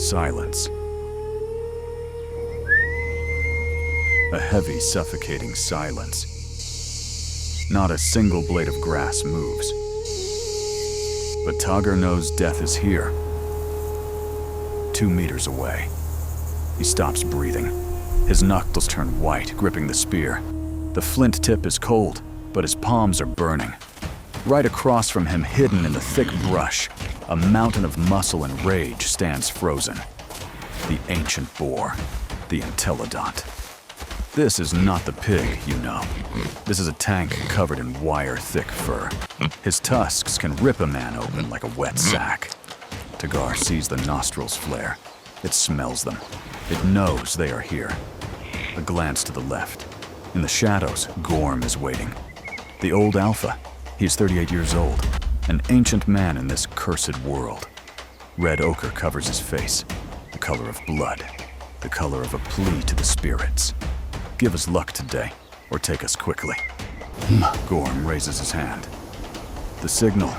Silence. A heavy, suffocating silence. Not a single blade of grass moves. But Togger knows death is here. 2 meters away. He stops breathing. His knuckles turn white, gripping the spear. The flint tip is cold, but his palms are burning. Right across from him, hidden in the thick brush, a mountain of muscle and rage stands frozen. The ancient boar, the Intellidont. This is not the pig, you know. This is a tank covered in wire-thick fur. His tusks can rip a man open like a wet sack. Toggar sees the nostrils flare. It smells them. It knows they are here. A glance to the left. In the shadows, Gorm is waiting. The old alpha. He is 38 years old. An ancient man in this cursed world. Red ochre covers his face. The color of blood. The color of a plea to the spirits. Give us luck today, or take us quickly. Gorm raises his hand. The signal.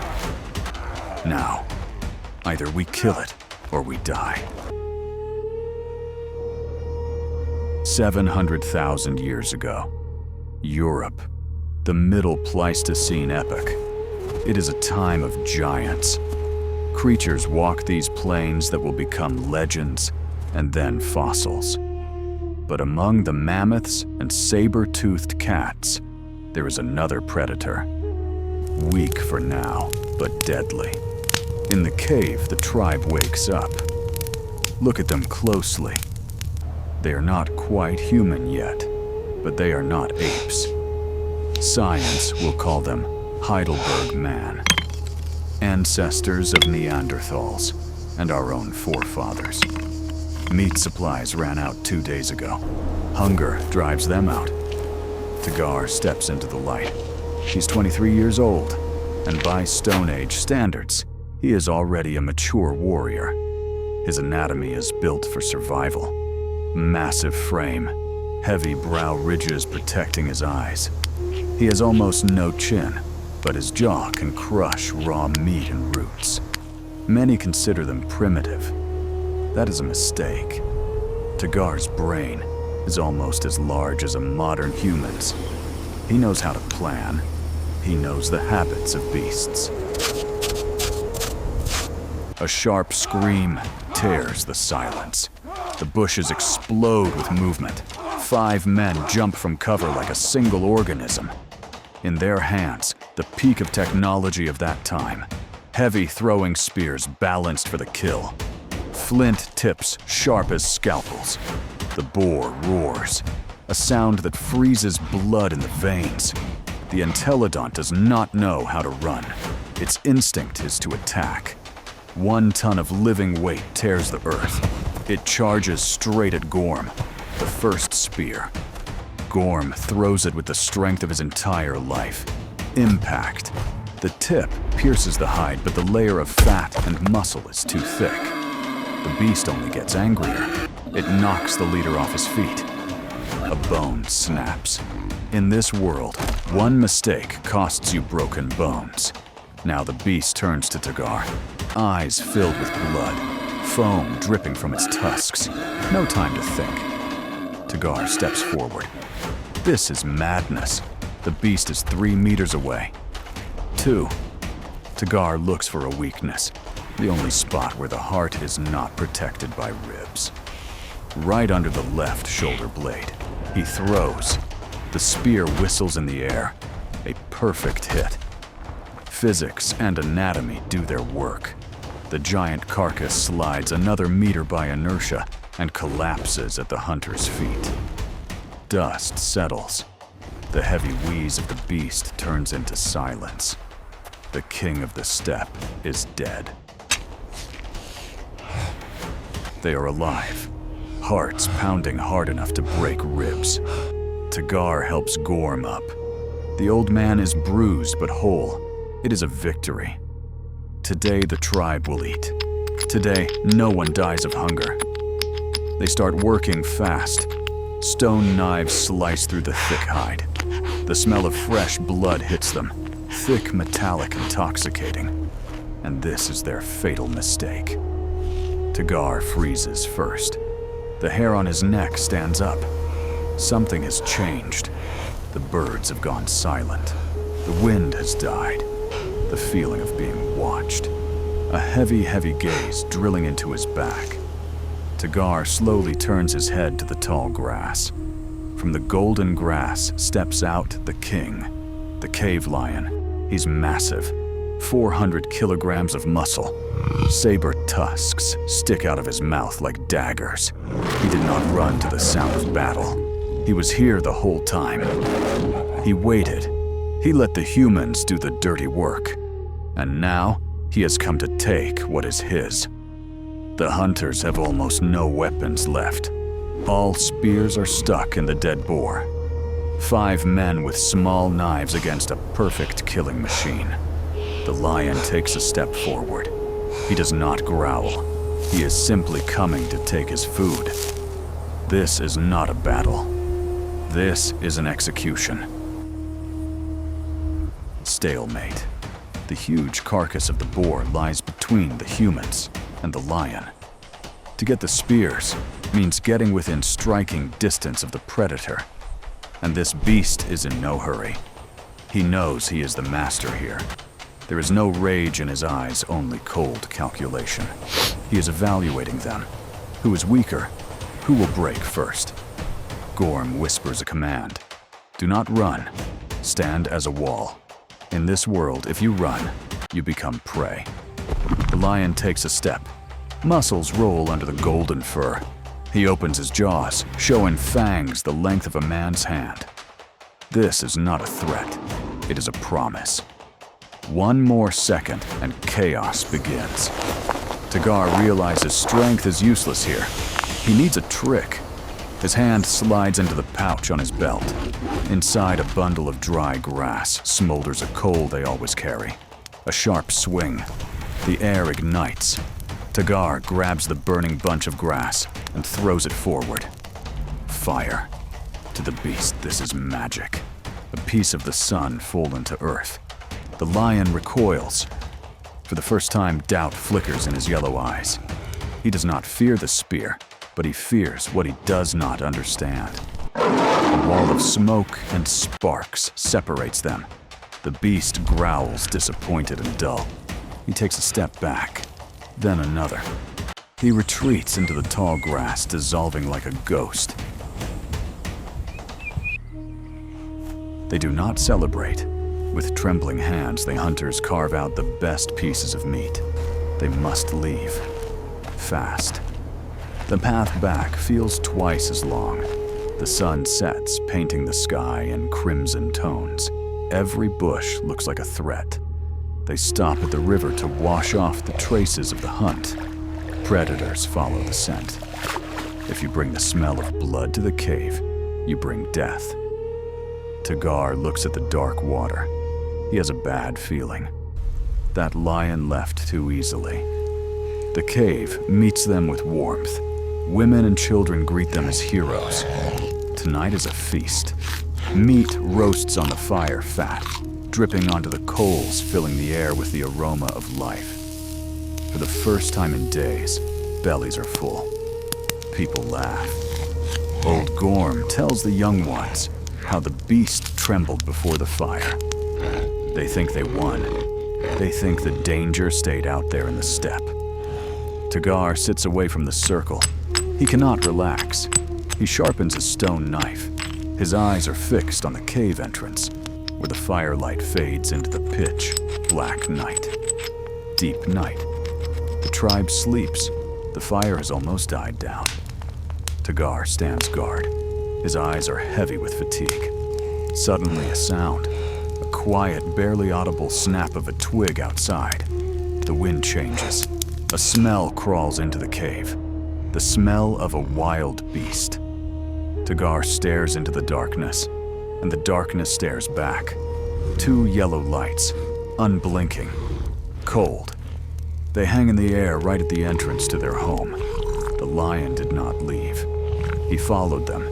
Now. Either we kill it, or we die. 700,000 years ago. Europe. The Middle Pleistocene epoch. It is a time of giants. Creatures walk these plains that will become legends, and then fossils. But among the mammoths and saber-toothed cats, there is another predator. Weak for now, but deadly. In the cave, the tribe wakes up. Look at them closely. They are not quite human yet, but they are not apes. Science will call them Heidelberg man. Ancestors of Neanderthals and our own forefathers. Meat supplies ran out 2 days ago. Hunger drives them out. Toggar steps into the light. He's 23 years old, and by Stone Age standards, he is already a mature warrior. His anatomy is built for survival. Massive frame, heavy brow ridges protecting his eyes. He has almost no chin, but his jaw can crush raw meat and roots. Many consider them primitive. That is a mistake. Toggar's brain is almost as large as a modern human's. He knows how to plan. He knows the habits of beasts. A sharp scream tears the silence. The bushes explode with movement. 5 men jump from cover like a single organism. In their hands, the peak of technology of that time. Heavy throwing spears balanced for the kill. Flint tips sharp as scalpels. The boar roars, a sound that freezes blood in the veins. The Intellidont does not know how to run. Its instinct is to attack. 1 ton of living weight tears the earth. It charges straight at Gorm, the first spear. Gorm throws it with the strength of his entire life. Impact. The tip pierces the hide, but the layer of fat and muscle is too thick. The beast only gets angrier. It knocks the leader off his feet. A bone snaps. In this world, 1 mistake costs you broken bones. Now the beast turns to Toggar, eyes filled with blood, foam dripping from its tusks. No time to think. Toggar steps forward. This is madness. The beast is 3 meters away. 2. Toggar looks for a weakness, the only spot where the heart is not protected by ribs. Right under the left shoulder blade. He throws. The spear whistles in the air. A perfect hit. Physics and anatomy do their work. The giant carcass slides another meter by inertia and collapses at the hunter's feet. Dust settles. The heavy wheeze of the beast turns into silence. The king of the steppe is dead. They are alive, hearts pounding hard enough to break ribs. Toggar helps Gorm up. The old man is bruised but whole. It is a victory. Today the tribe will eat. Today no one dies of hunger. They start working fast. Stone knives slice through the thick hide. The smell of fresh blood hits them, thick, metallic, intoxicating. And this is their fatal mistake. Tagar freezes first. The hair on his neck stands up. Something has changed. The birds have gone silent. The wind has died. The feeling of being watched. A heavy, heavy gaze drilling into his back. Tagar slowly turns his head to the tall grass. From the golden grass steps out the king, the cave lion. He's massive, 400 kilograms of muscle. Saber tusks stick out of his mouth like daggers. He did not run to the sound of battle. He was here the whole time. He waited. He let the humans do the dirty work. And now, he has come to take what is his. The hunters have almost no weapons left. All spears are stuck in the dead boar. 5 men with small knives against a perfect killing machine. The lion takes a step forward. He does not growl. He is simply coming to take his food. This is not a battle. This is an execution. Stalemate. The huge carcass of the boar lies between the humans and the lion. To get the spears means getting within striking distance of the predator. And this beast is in no hurry. He knows he is the master here. There is no rage in his eyes, only cold calculation. He is evaluating them. Who is weaker? Who will break first? Gorm whispers a command. Do not run. Stand as a wall. In this world, if you run, you become prey. The lion takes a step. Muscles roll under the golden fur. He opens his jaws, showing fangs the length of a man's hand. This is not a threat. It is a promise. One more second and chaos begins. Tagar realizes strength is useless here. He needs a trick. His hand slides into the pouch on his belt. Inside a bundle of dry grass smolders a coal they always carry. A sharp swing. The air ignites. Tagar grabs the burning bunch of grass and throws it forward. Fire. To the beast, this is magic. A piece of the sun fallen to earth. The lion recoils. For the first time, doubt flickers in his yellow eyes. He does not fear the spear, but he fears what he does not understand. A wall of smoke and sparks separates them. The beast growls, disappointed and dull. He takes a step back, then another. He retreats into the tall grass, dissolving like a ghost. They do not celebrate. With trembling hands, the hunters carve out the best pieces of meat. They must leave. Fast. The path back feels twice as long. The sun sets, painting the sky in crimson tones. Every bush looks like a threat. They stop at the river to wash off the traces of the hunt. Predators follow the scent. If you bring the smell of blood to the cave, you bring death. Tagar looks at the dark water. He has a bad feeling. That lion left too easily. The cave meets them with warmth. Women and children greet them as heroes. Tonight is a feast. Meat roasts on the fire, fat, dripping onto the coals, filling the air with the aroma of life. For the first time in days, bellies are full. People laugh. Old Gorm tells the young ones how the beast trembled before the fire. They think they won. They think the danger stayed out there in the steppe. Tagar sits away from the circle. He cannot relax. He sharpens his stone knife. His eyes are fixed on the cave entrance, where the firelight fades into the pitch black night. Deep night. The tribe sleeps. The fire has almost died down. Tagar stands guard. His eyes are heavy with fatigue. Suddenly a sound. A quiet, barely audible snap of a twig outside. The wind changes. A smell crawls into the cave. The smell of a wild beast. Tagar stares into the darkness, and the darkness stares back. 2 yellow lights, unblinking, cold. They hang in the air right at the entrance to their home. The lion did not leave. He followed them,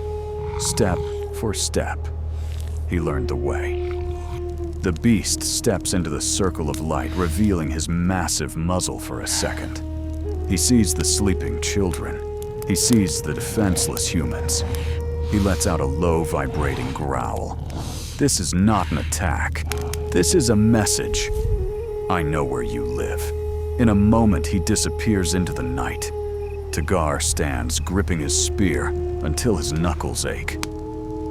step for step. He learned the way. The beast steps into the circle of light, revealing his massive muzzle for a second. He sees the sleeping children. He sees the defenseless humans. He lets out a low, vibrating growl. This is not an attack. This is a message. I know where you live. In a moment, he disappears into the night. Tagar stands, gripping his spear until his knuckles ache.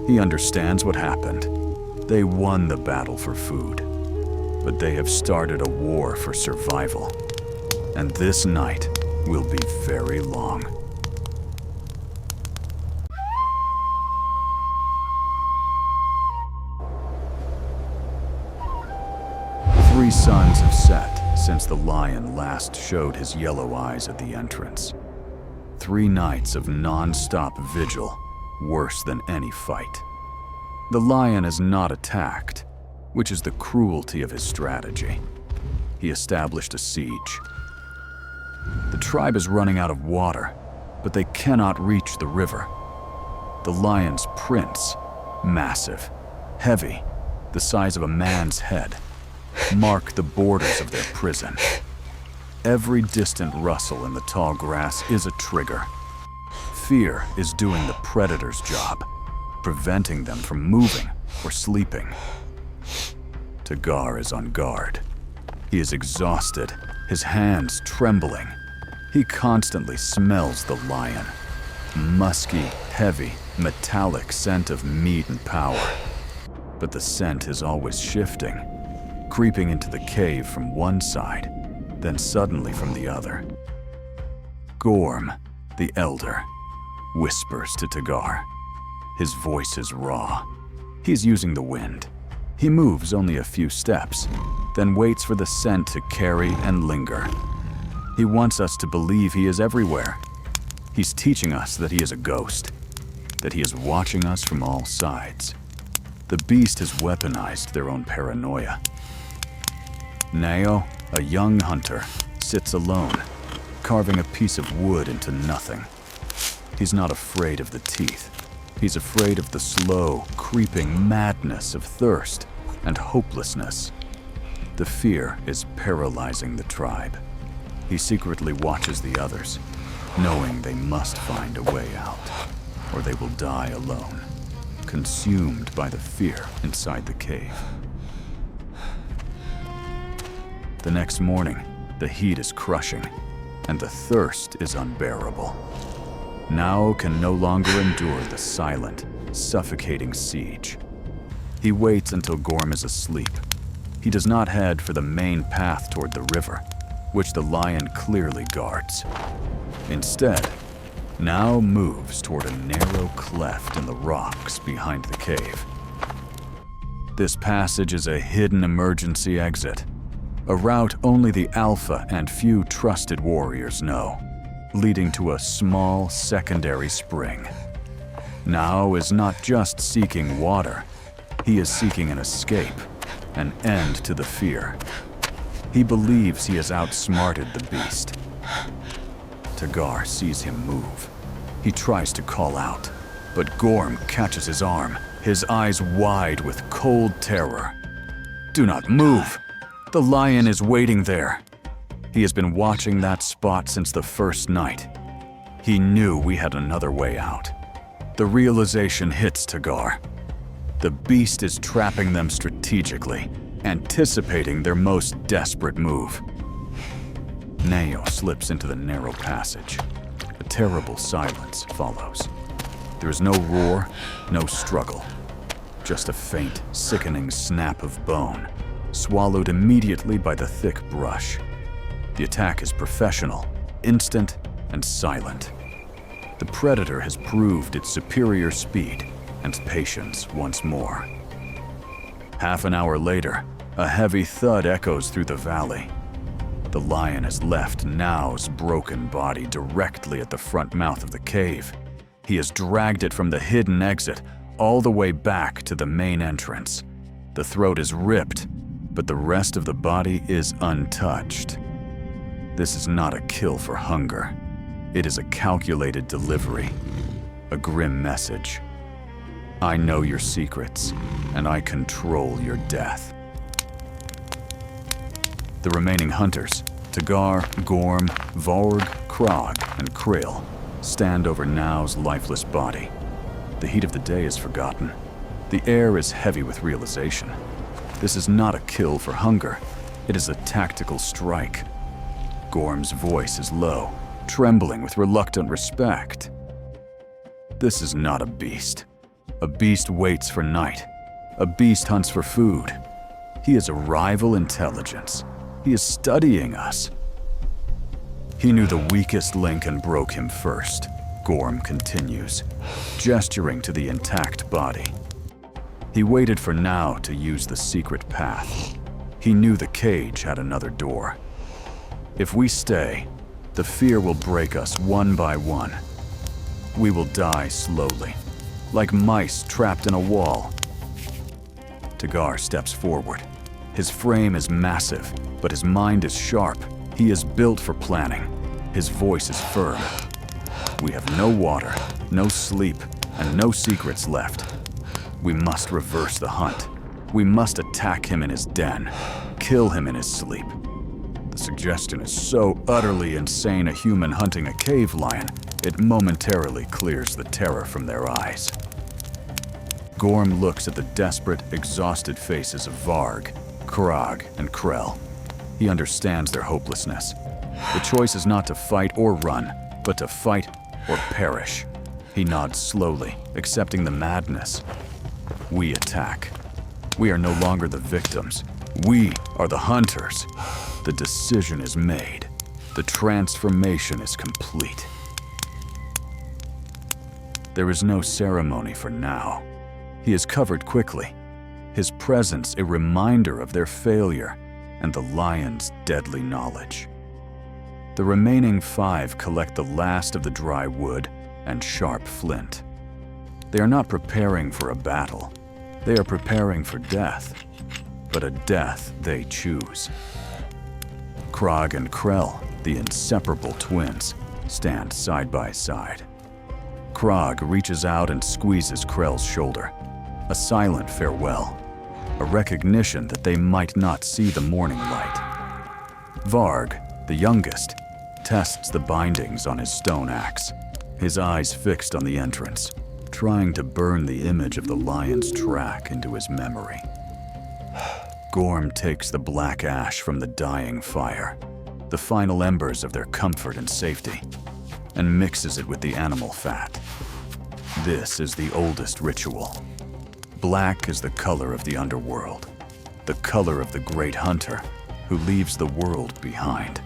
He understands what happened. They won the battle for food, but they have started a war for survival. And this night will be very long. Three suns have set since the lion last showed his yellow eyes at the entrance. 3 nights of non-stop vigil, worse than any fight. The lion is not attacked, which is the cruelty of his strategy. He established a siege. The tribe is running out of water, but they cannot reach the river. The lion's prints, massive, heavy, the size of a man's head, mark the borders of their prison. Every distant rustle in the tall grass is a trigger. Fear is doing the predator's job, preventing them from moving or sleeping. Tagar is on guard. He is exhausted, his hands trembling. He constantly smells the lion. Musky, heavy, metallic scent of meat and power. But the scent is always shifting, creeping into the cave from one side, then suddenly from the other. Gorm, the elder, whispers to Tagar. His voice is raw. He's using the wind. He moves only a few steps, then waits for the scent to carry and linger. He wants us to believe he is everywhere. He's teaching us that he is a ghost, that he is watching us from all sides. The beast has weaponized their own paranoia. Nao, a young hunter, sits alone, carving a piece of wood into nothing. He's not afraid of the teeth. He's afraid of the slow, creeping madness of thirst and hopelessness. The fear is paralyzing the tribe. He secretly watches the others, knowing they must find a way out, or they will die alone, consumed by the fear inside the cave. The next morning, the heat is crushing, and the thirst is unbearable. Nao can no longer endure the silent, suffocating siege. He waits until Gorm is asleep. He does not head for the main path toward the river, which the lion clearly guards. Instead, Nao moves toward a narrow cleft in the rocks behind the cave. This passage is a hidden emergency exit, a route only the Alpha and few trusted warriors know, leading to a small secondary spring. Nao is not just seeking water, he is seeking an escape, an end to the fear. He believes he has outsmarted the beast. Tagar sees him move. He tries to call out, but Gorm catches his arm, his eyes wide with cold terror. Do not move! The lion is waiting there. He has been watching that spot since the first night. He knew we had another way out. The realization hits Tagar. The beast is trapping them strategically, anticipating their most desperate move. Nao slips into the narrow passage. A terrible silence follows. There is no roar, no struggle. Just a faint, sickening snap of bone, swallowed immediately by the thick brush. The attack is professional, instant, and silent. The predator has proved its superior speed and patience once more. Half an hour later, a heavy thud echoes through the valley. The lion has left Nao's broken body directly at the front mouth of the cave. He has dragged it from the hidden exit all the way back to the main entrance. The throat is ripped, but the rest of the body is untouched. This is not a kill for hunger. It is a calculated delivery, a grim message. I know your secrets, and I control your death. The remaining hunters, Tagar, Gorm, Varg, Krog, and Krill stand over Now's lifeless body. The heat of the day is forgotten. The air is heavy with realization. This is not a kill for hunger. It is a tactical strike. Gorm's voice is low, trembling with reluctant respect. This is not a beast. A beast waits for night. A beast hunts for food. He is a rival intelligence. He is studying us. He knew the weakest link and broke him first. Gorm continues, gesturing to the intact body. He waited for Now to use the secret path. He knew the cage had another door. If we stay, the fear will break us one by one. We will die slowly, like mice trapped in a wall. Tagar steps forward. His frame is massive, but his mind is sharp. He is built for planning. His voice is firm. We have no water, no sleep, and no secrets left. We must reverse the hunt. We must attack him in his den, kill him in his sleep. The suggestion is so utterly insane, a human hunting a cave lion, it momentarily clears the terror from their eyes. Gorm looks at the desperate, exhausted faces of Varg, Krog, and Krell. He understands their hopelessness. The choice is not to fight or run, but to fight or perish. He nods slowly, accepting the madness. We attack. We are no longer the victims. We are the hunters. The decision is made. The transformation is complete. There is no ceremony for Now. He is covered quickly, his presence a reminder of their failure and the lion's deadly knowledge. The remaining 5 collect the last of the dry wood and sharp flint. They are not preparing for a battle. They are preparing for death, but a death they choose. Krog and Krell, the inseparable twins, stand side by side. Krog reaches out and squeezes Krell's shoulder, a silent farewell, a recognition that they might not see the morning light. Varg, the youngest, tests the bindings on his stone axe, his eyes fixed on the entrance, trying to burn the image of the lion's track into his memory. Gorm takes the black ash from the dying fire, the final embers of their comfort and safety, and mixes it with the animal fat. This is the oldest ritual. Black is the color of the underworld, the color of the great hunter who leaves the world behind.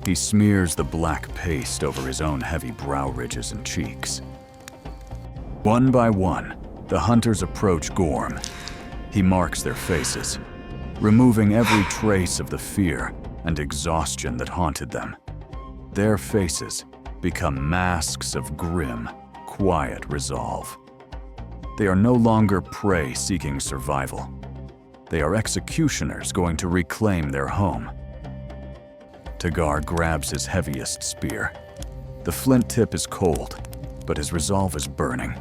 He smears the black paste over his own heavy brow ridges and cheeks. One by one, the hunters approach Gorm. He marks their faces, removing every trace of the fear and exhaustion that haunted them. Their faces become masks of grim, quiet resolve. They are no longer prey seeking survival. They are executioners going to reclaim their home. Tagar grabs his heaviest spear. The flint tip is cold, but his resolve is burning.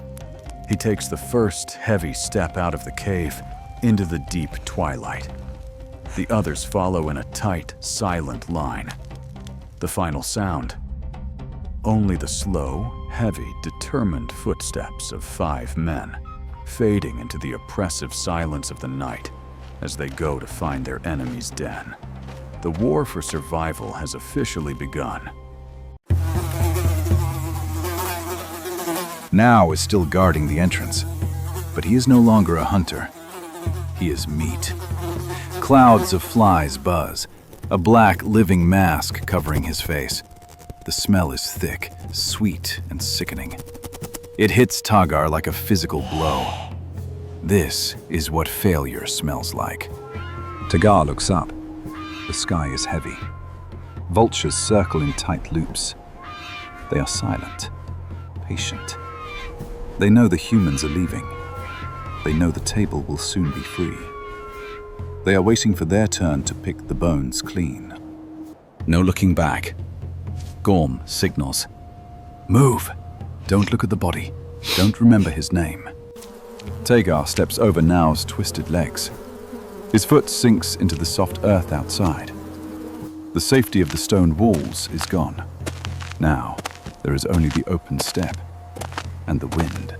He takes the first heavy step out of the cave into the deep twilight. The others follow in a tight, silent line. The final sound: only the slow, heavy, determined footsteps of 5 men, fading into the oppressive silence of the night as they go to find their enemy's den. The war for survival has officially begun. Now is still guarding the entrance, but he is no longer a hunter. He is meat. Clouds of flies buzz, a black living mask covering his face. The smell is thick, sweet, and sickening. It hits Tagar like a physical blow. This is what failure smells like. Tagar looks up. The sky is heavy. Vultures circle in tight loops. They are silent, patient. They know the humans are leaving. They know the table will soon be free. They are waiting for their turn to pick the bones clean. No looking back. Gorm signals. Move! Don't look at the body. Don't remember his name. Tagar steps over Now's twisted legs. His foot sinks into the soft earth outside. The safety of the stone walls is gone. Now, there is only the open steppe and the wind.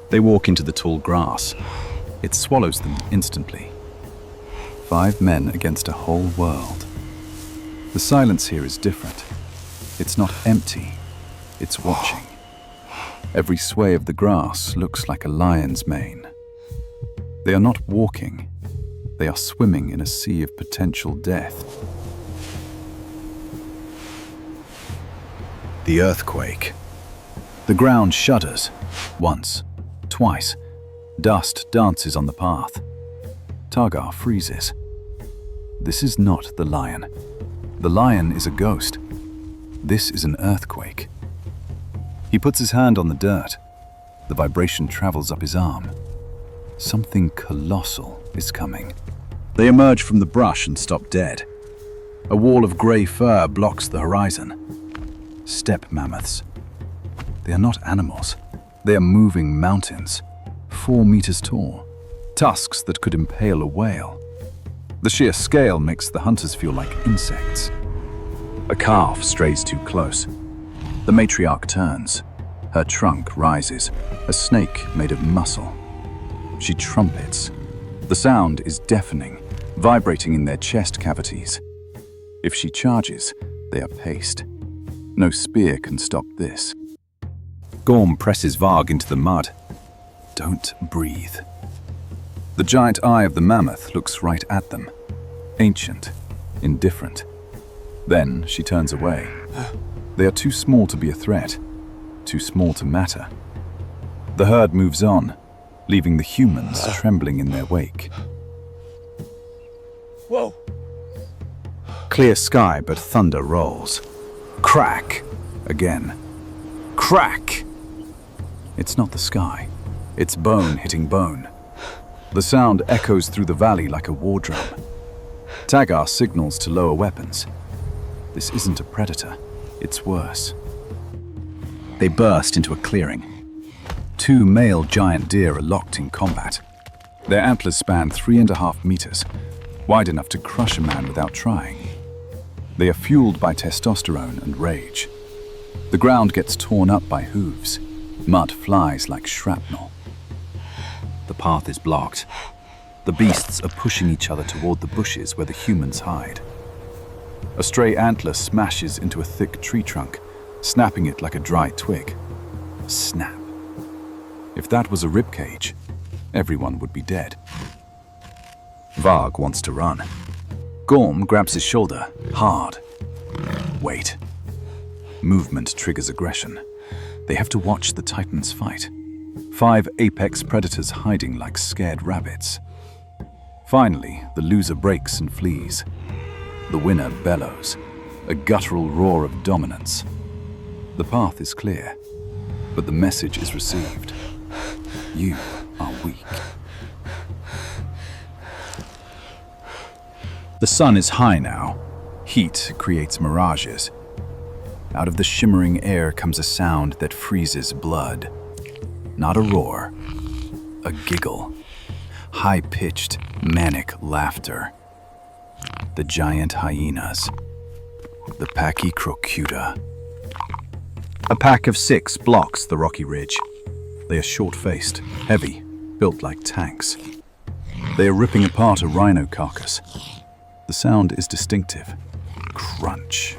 They walk into the tall grass. It swallows them instantly. 5 men against a whole world. The silence here is different. It's not empty, it's watching. Every sway of the grass looks like a lion's mane. They are not walking. They are swimming in a sea of potential death. The earthquake. The ground shudders. Once, twice. Dust dances on the path. Tagar freezes. This is not the lion. The lion is a ghost. This is an earthquake. He puts his hand on the dirt. The vibration travels up his arm. Something colossal is coming. They emerge from the brush and stop dead. A wall of grey fur blocks the horizon. Steppe mammoths. They are not animals. They are moving mountains, 4 meters tall, tusks that could impale a whale. The sheer scale makes the hunters feel like insects. A calf strays too close. The matriarch turns. Her trunk rises, a snake made of muscle. She trumpets. The sound is deafening, vibrating in their chest cavities. If she charges, they are paced. No spear can stop this. Gorm presses Varg into the mud. Don't breathe. The giant eye of the mammoth looks right at them. Ancient, indifferent. Then she turns away. They are too small to be a threat, too small to matter. The herd moves on, leaving the humans trembling in their wake. Whoa! Clear sky, but thunder rolls. Crack! Again. Crack! It's not the sky. It's bone hitting bone. The sound echoes through the valley like a war drum. Tagar signals to lower weapons. This isn't a predator. It's worse. They burst into a clearing. 2 male giant deer are locked in combat. Their antlers span 3.5 meters, wide enough to crush a man without trying. They are fueled by testosterone and rage. The ground gets torn up by hooves. Mud flies like shrapnel. The path is blocked. The beasts are pushing each other toward the bushes where the humans hide. A stray antler smashes into a thick tree trunk, snapping it like a dry twig. Snap. If that was a ribcage, everyone would be dead. Varg wants to run. Gorm grabs his shoulder, hard. Wait. Movement triggers aggression. They have to watch the titans fight. 5 apex predators hiding like scared rabbits. Finally, the loser breaks and flees. The winner bellows, a guttural roar of dominance. The path is clear, but the message is received. You are weak. The sun is high now. Heat creates mirages. Out of the shimmering air comes a sound that freezes blood. Not a roar, a giggle. High-pitched, manic laughter. The giant hyenas. The Pachycrocuta. A pack of 6 blocks the rocky ridge. They are short-faced, heavy, built like tanks. They are ripping apart a rhino carcass. The sound is distinctive. Crunch.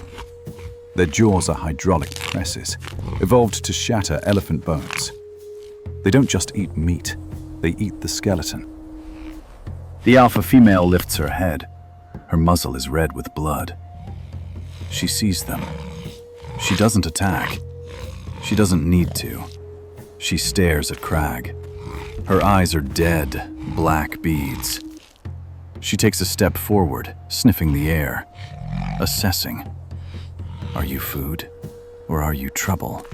Their jaws are hydraulic presses, evolved to shatter elephant bones. They don't just eat meat, they eat the skeleton. The alpha female lifts her head. Her muzzle is red with blood. She sees them. She doesn't attack. She doesn't need to. She stares at Crag. Her eyes are dead, black beads. She takes a step forward, sniffing the air, assessing. Are you food, or are you trouble?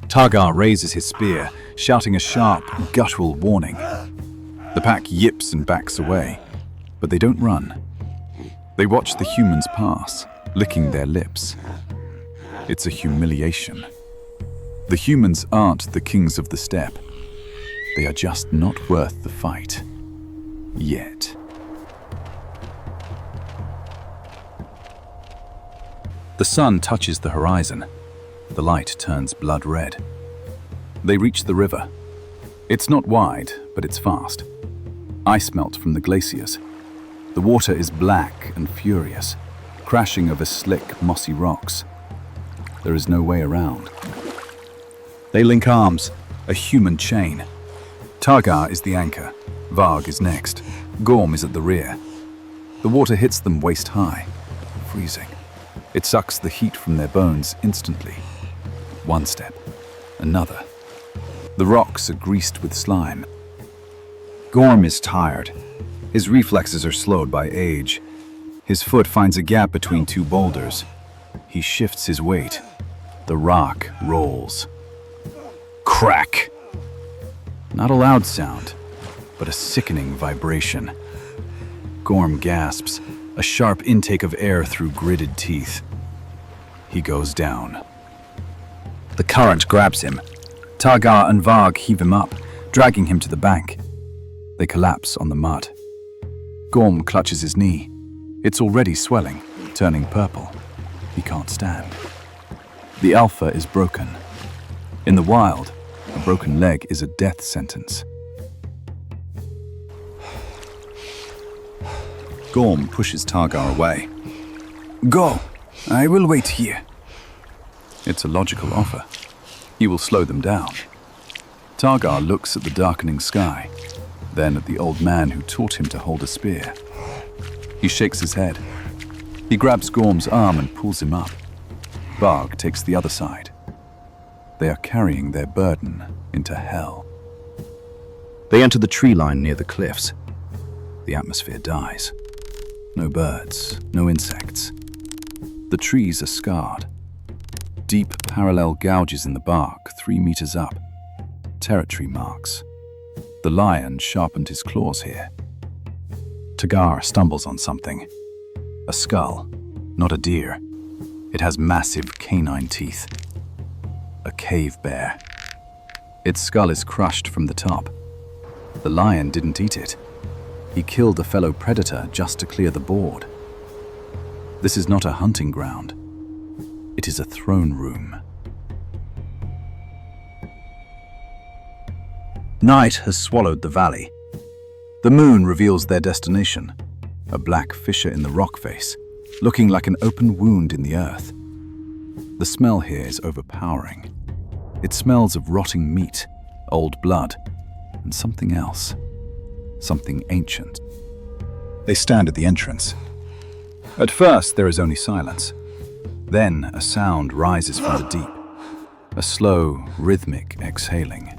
Tagar raises his spear, shouting a sharp, guttural warning. The pack yips and backs away, but they don't run. They watch the humans pass, licking their lips. It's a humiliation. The humans aren't the kings of the steppe. They are just not worth the fight. Yet. The sun touches the horizon. The light turns blood red. They reach the river. It's not wide, but it's fast. Ice melt from the glaciers. The water is black and furious, crashing over slick, mossy rocks. There is no way around. They link arms, a human chain. Targar is the anchor. Varg is next. Gorm is at the rear. The water hits them waist high, freezing. It sucks the heat from their bones instantly. One step, another. The rocks are greased with slime. Gorm is tired. His reflexes are slowed by age. His foot finds a gap between two boulders. He shifts his weight. The rock rolls. Crack! Not a loud sound, but a sickening vibration. Gorm gasps, a sharp intake of air through gritted teeth. He goes down. The current grabs him. Targar and Varg heave him up, dragging him to the bank. They collapse on the mud. Gorm clutches his knee. It's already swelling, turning purple. He can't stand. The alpha is broken. In the wild, a broken leg is a death sentence. Gorm pushes Targar away. Go! I will wait here. It's a logical offer. He will slow them down. Targar looks at the darkening sky, then at the old man who taught him to hold a spear. He shakes his head. He grabs Gorm's arm and pulls him up. Varg takes the other side. They are carrying their burden into hell. They enter the tree line near the cliffs. The atmosphere dies. No birds, no insects. The trees are scarred. Deep parallel gouges in the bark 3 meters up. Territory marks. The lion sharpened his claws here. Targar stumbles on something. A skull, not a deer. It has massive canine teeth. A cave bear. Its skull is crushed from the top. The lion didn't eat it. He killed a fellow predator just to clear the board. This is not a hunting ground. It is a throne room. Night has swallowed the valley. The moon reveals their destination, a black fissure in the rock face, looking like an open wound in the earth. The smell here is overpowering. It smells of rotting meat, old blood, and something else. Something ancient. They stand at the entrance. At first, there is only silence. Then, a sound rises from the deep. A slow, rhythmic exhaling.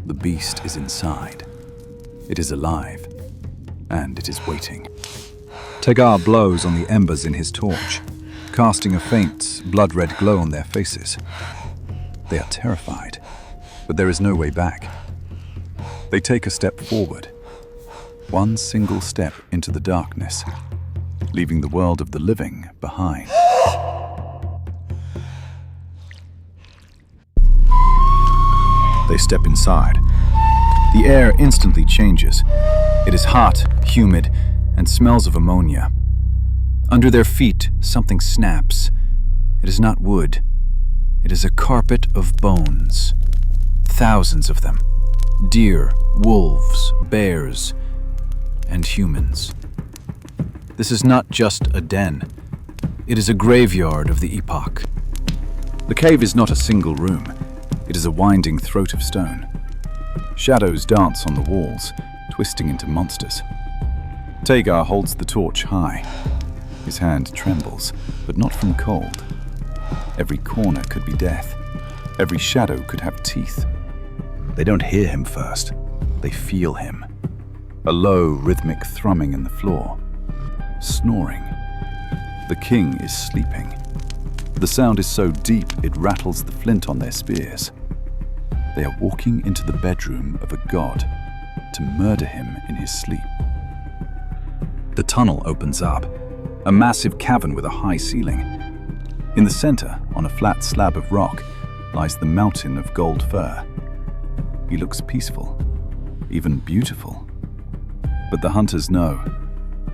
The beast is inside. It is alive, and it is waiting. Targar blows on the embers in his torch, casting a faint, blood-red glow on their faces. They are terrified, but there is no way back. They take a step forward. One single step into the darkness, leaving the world of the living behind. They step inside. The air instantly changes. It is hot, humid, and smells of ammonia. Under their feet, something snaps. It is not wood. It is a carpet of bones. Thousands of them. Deer, wolves, bears, and humans. This is not just a den. It is a graveyard of the epoch. The cave is not a single room. It is a winding throat of stone. Shadows dance on the walls, twisting into monsters. Targar holds the torch high. His hand trembles, but not from cold. Every corner could be death. Every shadow could have teeth. They don't hear him first. They feel him. A low, rhythmic thrumming in the floor. Snoring. The king is sleeping. The sound is so deep it rattles the flint on their spears. They are walking into the bedroom of a god to murder him in his sleep. The tunnel opens up, a massive cavern with a high ceiling. In the center, on a flat slab of rock, lies the mountain of gold fur. He looks peaceful, even beautiful. But the hunters know,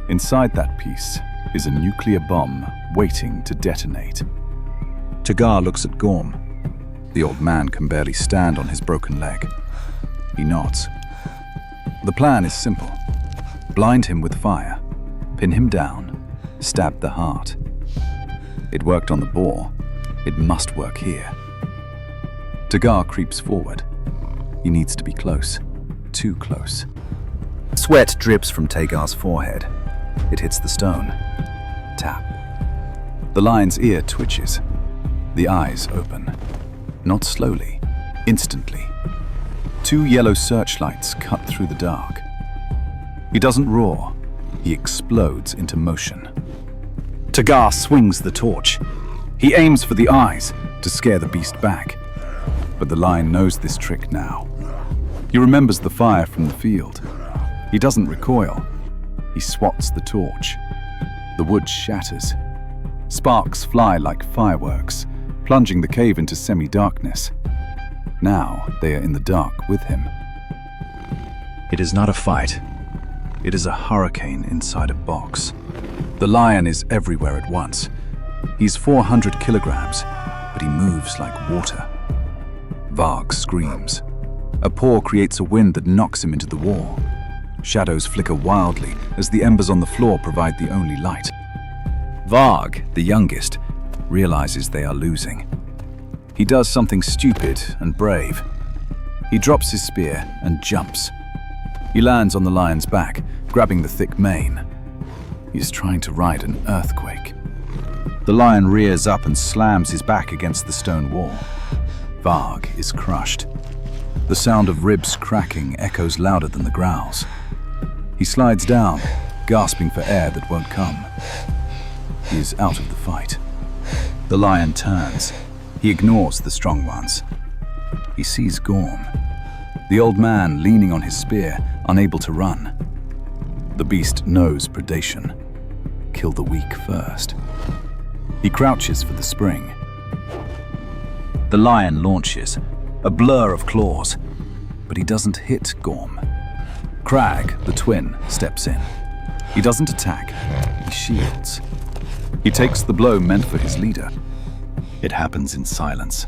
inside that peace is a nuclear bomb waiting to detonate. Tagar looks at Gorm. The old man can barely stand on his broken leg. He nods. The plan is simple. Blind him with fire, pin him down, stab the heart. It worked on the boar. It must work here. Tagar creeps forward. He needs to be close. Too close. Sweat drips from Tagar's forehead. It hits the stone. Tap. The lion's ear twitches. The eyes open. Not slowly, instantly. 2 yellow searchlights cut through the dark. He doesn't roar. He explodes into motion. Tagar swings the torch. He aims for the eyes to scare the beast back. But the lion knows this trick now. He remembers the fire from the field. He doesn't recoil. He swats the torch. The wood shatters. Sparks fly like fireworks, plunging the cave into semi-darkness. Now they are in the dark with him. It is not a fight. It is a hurricane inside a box. The lion is everywhere at once. He's 400 kilograms, but he moves like water. Varg screams. A paw creates a wind that knocks him into the wall. Shadows flicker wildly as the embers on the floor provide the only light. Varg, the youngest, realizes they are losing. He does something stupid and brave. He drops his spear and jumps. He lands on the lion's back, grabbing the thick mane. He is trying to ride an earthquake. The lion rears up and slams his back against the stone wall. Varg is crushed. The sound of ribs cracking echoes louder than the growls. He slides down, gasping for air that won't come. He is out of the fight. The lion turns. He ignores the strong ones. He sees Gorm, the old man leaning on his spear, unable to run. The beast knows predation. Kill the weak first. He crouches for the spring. The lion launches, a blur of claws, but he doesn't hit Gorm. Crag, the twin, steps in. He doesn't attack, he shields. He takes the blow meant for his leader. It happens in silence.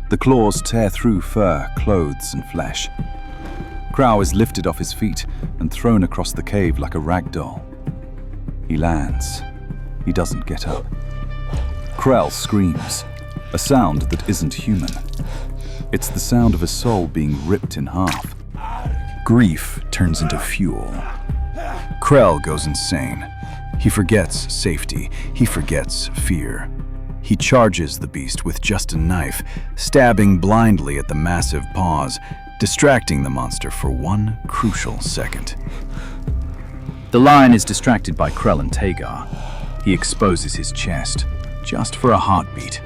The claws tear through fur, clothes, and flesh. Crow is lifted off his feet and thrown across the cave like a rag doll. He lands. He doesn't get up. Krell screams, a sound that isn't human. It's the sound of a soul being ripped in half. Grief turns into fuel. Krell goes insane. He forgets safety. He forgets fear. He charges the beast with just a knife, stabbing blindly at the massive paws, distracting the monster for one crucial second. The lion is distracted by Krell and Tagar. He exposes his chest, just for a heartbeat.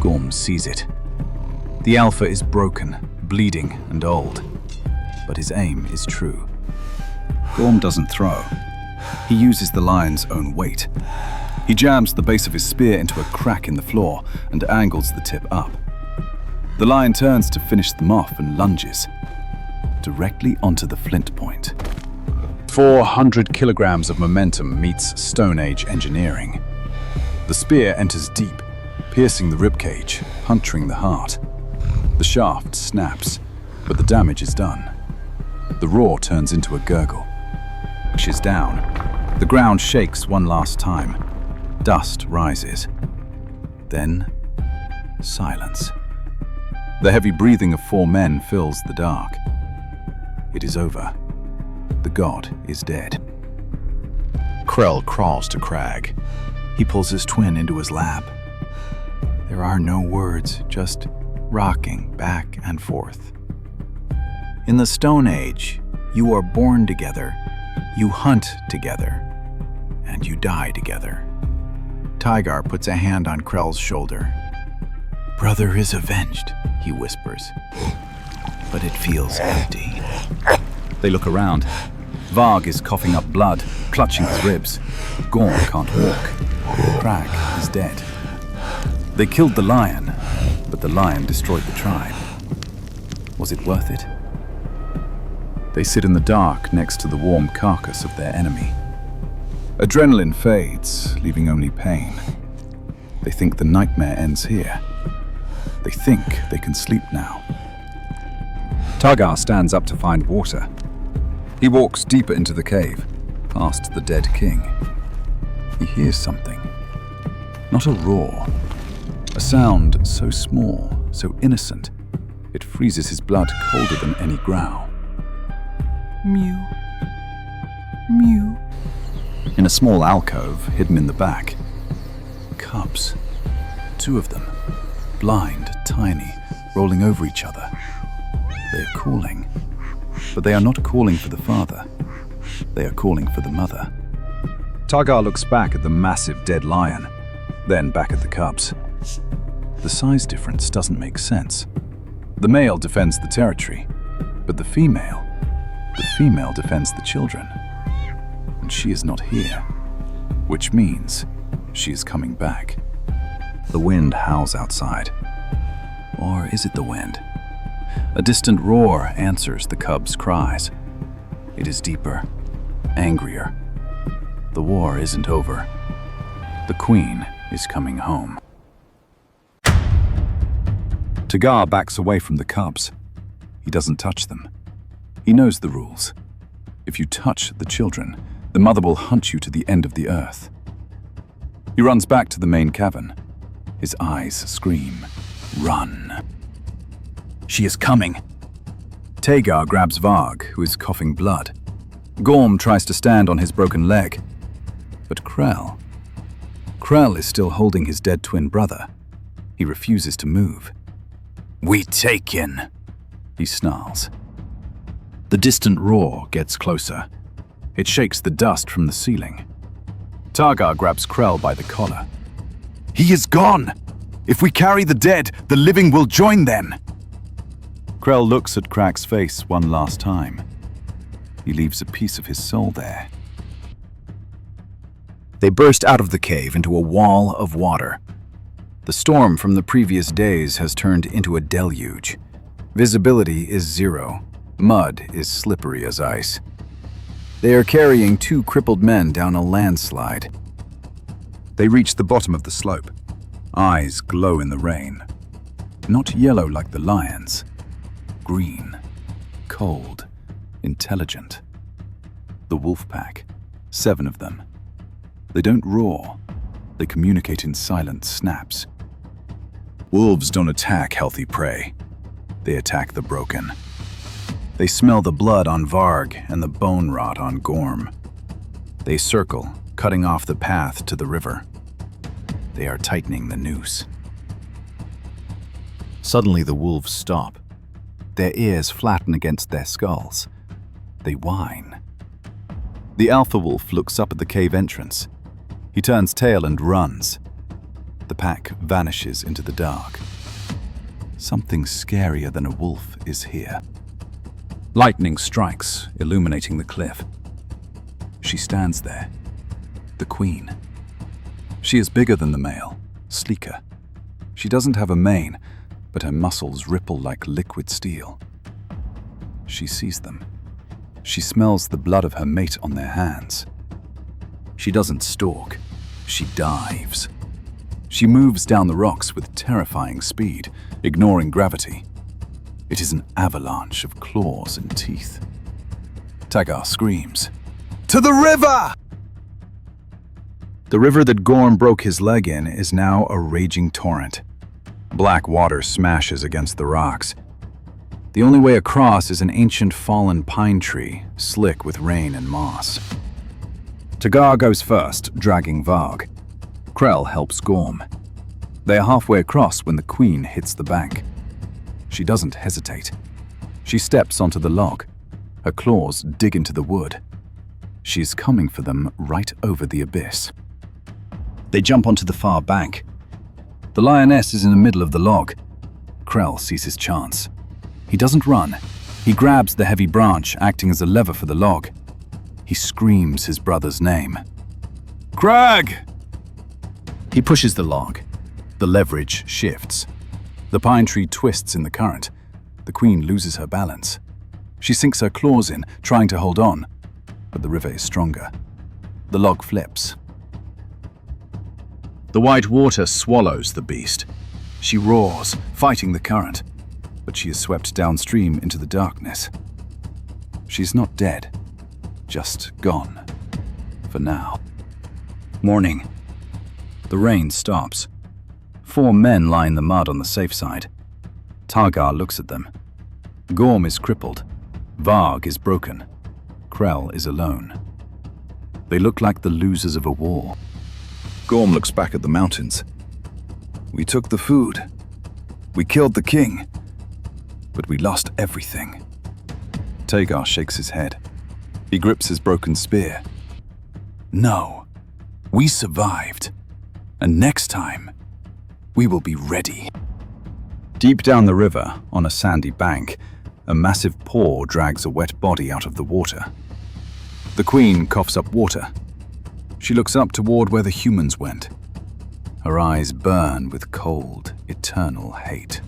Gorm sees it. The alpha is broken, bleeding, and old, but his aim is true. Gorm doesn't throw. He uses the lion's own weight. He jams the base of his spear into a crack in the floor and angles the tip up. The lion turns to finish them off and lunges directly onto the flint point. 400 kilograms of momentum meets Stone Age engineering. The spear enters deep, piercing the ribcage, puncturing the heart. The shaft snaps, but the damage is done. The roar turns into a gurgle. She's down. The ground shakes one last time. Dust rises. Then, silence. The heavy breathing of 4 men fills the dark. It is over. The god is dead. Krell crawls to Crag. He pulls his twin into his lap. There are no words, just rocking back and forth. In the Stone Age, you are born together, you hunt together, and you die together. Tygar puts a hand on Krell's shoulder. Brother is avenged, he whispers. But it feels empty. They look around. Varg is coughing up blood, clutching his ribs. Gorm can't walk. Crag is dead. They killed the lion, but the lion destroyed the tribe. Was it worth it? They sit in the dark next to the warm carcass of their enemy. Adrenaline fades, leaving only pain. They think the nightmare ends here. They think they can sleep now. Tagar stands up to find water. He walks deeper into the cave, past the dead king. He hears something. Not a roar. A sound so small, so innocent, it freezes his blood colder than any growl. Mew. Mew. In a small alcove hidden in the back, cubs. 2 of them, blind, tiny, rolling over each other. They are calling. But they are not calling for the father. They are calling for the mother. Tagar looks back at the massive dead lion, then back at the cubs. The size difference doesn't make sense. The male defends the territory, but the female defends the children. And she is not here, which means she is coming back. The wind howls outside. Or is it the wind? A distant roar answers the cubs' cries. It is deeper, angrier. The war isn't over. The queen is coming home. Tagar backs away from the cubs. He doesn't touch them. He knows the rules. If you touch the children, the mother will hunt you to the end of the earth. He runs back to the main cavern. His eyes scream, "Run!" She is coming. Tagar grabs Varg, who is coughing blood. Gorm tries to stand on his broken leg. But Krell is still holding his dead twin brother. He refuses to move. "We taken," he snarls. The distant roar gets closer. It shakes the dust from the ceiling. Tagar grabs Krell by the collar. "He is gone! If we carry the dead, the living will join them!" Krell looks at Crack's face one last time. He leaves a piece of his soul there. They burst out of the cave into a wall of water. The storm from the previous days has turned into a deluge. Visibility is 0. Mud is slippery as ice. They are carrying 2 crippled men down a landslide. They reach the bottom of the slope. Eyes glow in the rain. Not yellow like the lions. Green, cold, intelligent. The wolf pack, 7 of them. They don't roar. They communicate in silent snaps. Wolves don't attack healthy prey. They attack the broken. They smell the blood on Varg and the bone rot on Gorm. They circle, cutting off the path to the river. They are tightening the noose. Suddenly the wolves stop. Their ears flatten against their skulls. They whine. The alpha wolf looks up at the cave entrance. He turns tail and runs. The pack vanishes into the dark. Something scarier than a wolf is here. Lightning strikes, illuminating the cliff. She stands there, the queen. She is bigger than the male, sleeker. She doesn't have a mane, but her muscles ripple like liquid steel. She sees them. She smells the blood of her mate on their hands. She doesn't stalk, she dives. She moves down the rocks with terrifying speed, ignoring gravity. It is an avalanche of claws and teeth. Tagar screams, "To the river!" The river that Gorm broke his leg in is now a raging torrent. Black water smashes against the rocks. The only way across is an ancient fallen pine tree, slick with rain and moss. Tagar goes first, dragging Varg. Krell helps Gorm. They are halfway across when the queen hits the bank. She doesn't hesitate. She steps onto the log. Her claws dig into the wood. She is coming for them right over the abyss. They jump onto the far bank. The lioness is in the middle of the log. Krell sees his chance. He doesn't run. He grabs the heavy branch, acting as a lever for the log. He screams his brother's name. "Crag!" He pushes the log. The leverage shifts. The pine tree twists in the current. The queen loses her balance. She sinks her claws in, trying to hold on, but the river is stronger. The log flips. The white water swallows the beast. She roars, fighting the current, but she is swept downstream into the darkness. She's not dead, just gone. For now. Morning. The rain stops. 4 men lie in the mud on the safe side. Targar looks at them. Gorm is crippled. Varg is broken. Krell is alone. They look like the losers of a war. Gorm looks back at the mountains. We took the food. We killed the king. But we lost everything. Tagar shakes his head. He grips his broken spear. No, we survived. And next time, we will be ready. Deep down the river, on a sandy bank, a massive paw drags a wet body out of the water. The queen coughs up water. She looks up toward where the humans went. Her eyes burn with cold, eternal hate.